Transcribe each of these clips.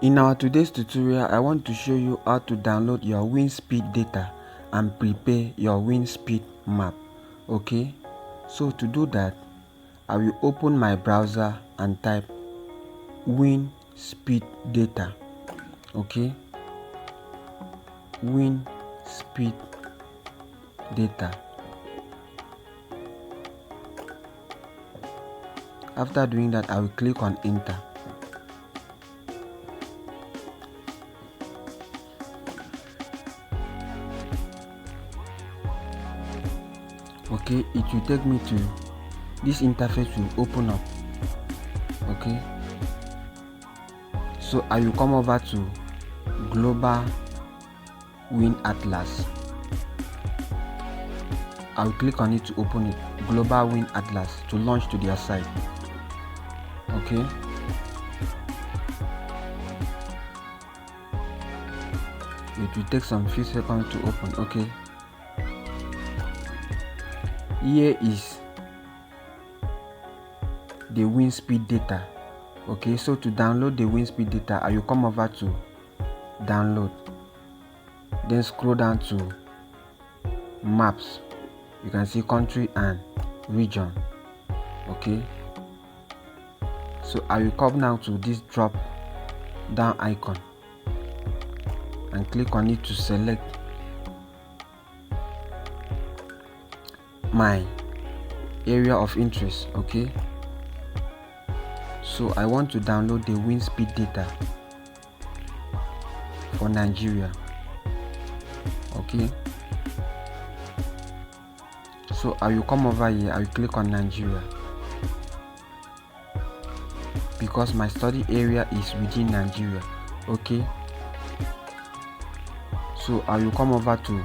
In our today's tutorial, I want to show you how to download your wind speed data and prepare your wind speed map. Okay, so to do that, I will open my browser and type wind speed data. Okay, wind speed data. After doing that, I will click on enter. Okay, it will take me to this interface will open up. Okay, so I will come over to global wind atlas. I will click on it to open it, global wind atlas, to launch to their site. Okay, it will take some few seconds to open. Okay, here is the wind speed data. Okay, so to download the wind speed data, I will come over to download, then scroll down to maps. You can see country and region. Okay, so I will come now to this drop down icon and click on it to select my area of interest. Okay, so I want to download the wind speed data for Nigeria. Okay, so I will come over here. I will click on Nigeria because my study area is within Nigeria. Okay, so I will come over to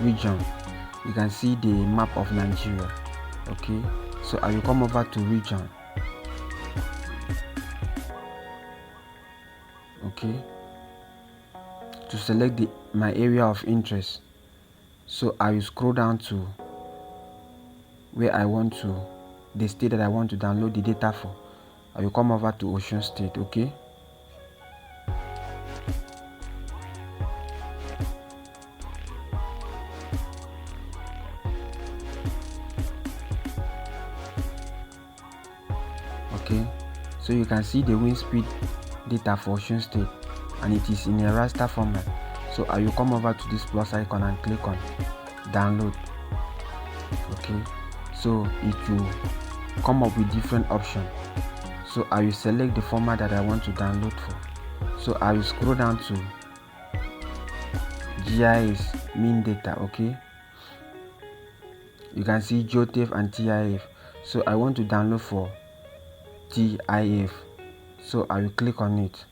region. You can see the map of Nigeria. Okay, so I will come over to region. Okay, to select my area of interest. So I will scroll down to where I want to, the state that I want to download the data for. I will come over to Osun State. Okay, okay, so you can see the wind speed data for Osun State and it is in a raster format. So I will come over to this plus icon and click on download. Okay, so it will come up with different options. So I will select the format that I want to download for. So I will scroll down to GIS mean data. Okay, you can see GeoTIFF and TIF. So I want to download for TIF. So I will click on it.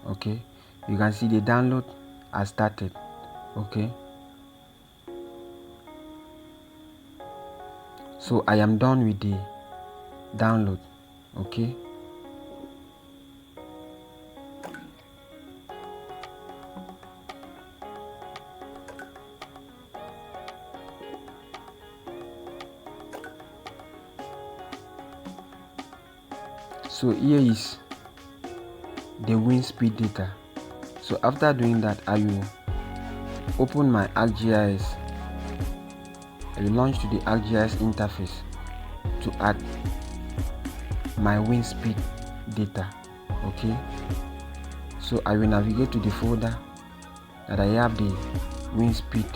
Okay, you can see the download has started. Okay, so I am done with the download. Okay, so here is the wind speed data. So after doing that, I will open my ArcGIS. I will launch to the ArcGIS interface to add my wind speed data. Okay, so I will navigate to the folder that I have the wind speed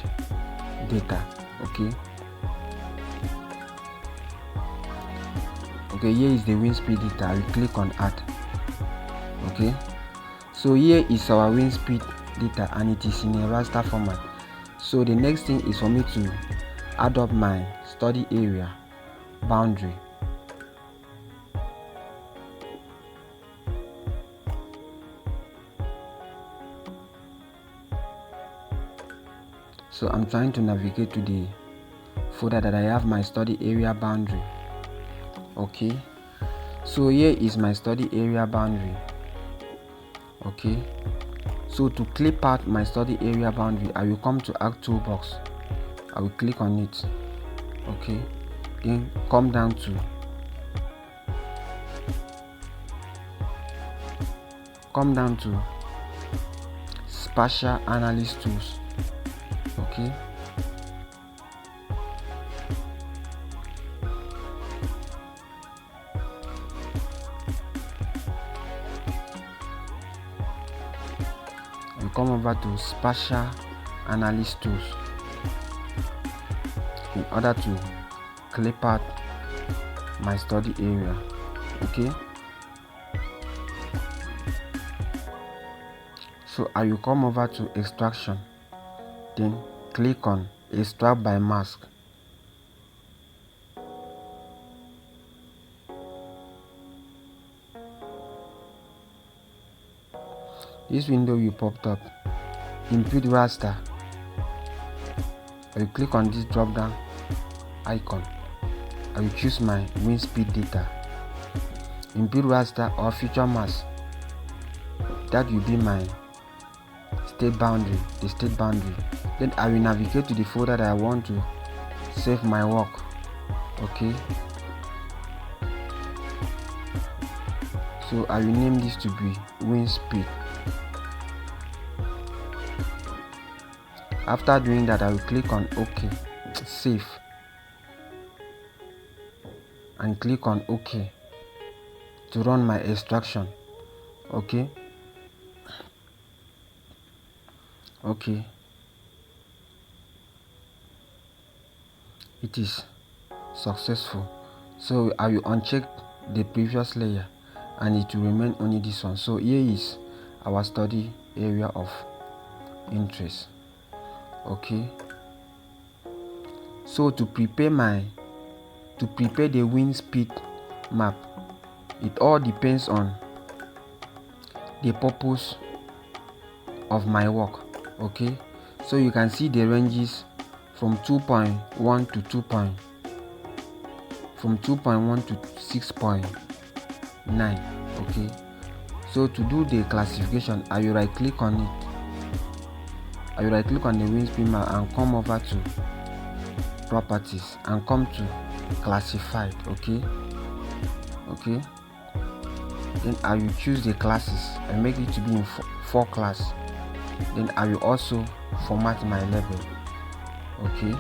data. Okay, here is the wind speed data. I will click on add. Okay, so here is our wind speed data and it is in a raster format. So the next thing is for me to add up my study area boundary. So I'm trying to navigate to the folder that I have my study area boundary. Okay, so here is my study area boundary. Okay, so to clip out my study area boundary, I will come to Arc Toolbox I will click on it. Okay, then come down to Spatial Analysis Tools. Okay, and come over to Spatial Analysis Tools in order to clip out my study area. Okay, so I will come over to extraction, then click on extract by mask. This window will pop up. Input raster. I will click on this drop down icon. I will choose my wind speed data. Input raster or feature mask. That will be my state boundary, the state boundary. Then I will navigate to the folder that I want to save my work. Okay, so I will name this to be wind speed. After doing that, I will click on OK, save, and click on OK to run my extraction. Okay, it is successful. So I will uncheck the previous layer and it will remain only this one. So here is our study area of interest. Okay, so to prepare the wind speed map, it all depends on the purpose of my work. Okay, so you can see the ranges from 2.1 to 2.1 to 6.9. okay, so to do the classification, I will right click on it. I will right click on the wind speed map and come over to properties and come to classified. Okay, then I will choose the classes and make it to be in 4 class. Then I will also format my label. Okay,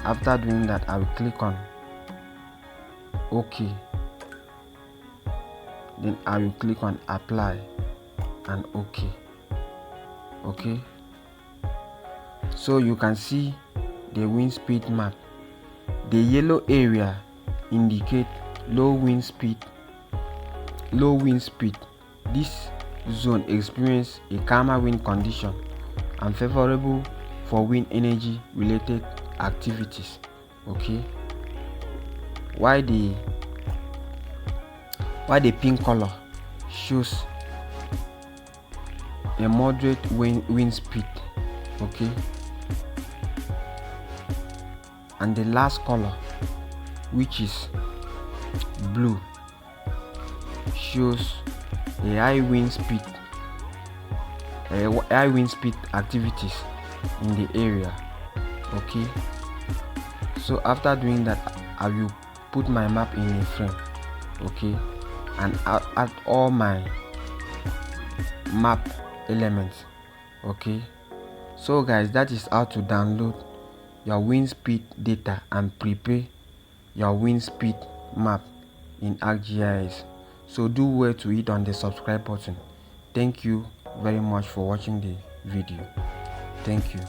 after doing that, I will click on OK. Then I will click on apply and OK. Okay, so you can see the wind speed map. The yellow area indicate low wind speed. This zone experience a calmer wind condition and favorable for wind energy related activities. Okay, why the pink color shows a moderate wind speed. Okay, and the last color, which is blue, shows a high wind speed activities in the area. Okay, so after doing that, I will put my map in a frame. Okay, and add all my map elements. Okay, so guys, that is how to download your wind speed data and prepare your wind speed map in ArcGIS. So do well to hit on the subscribe button. Thank you very much for watching the video. Thank you.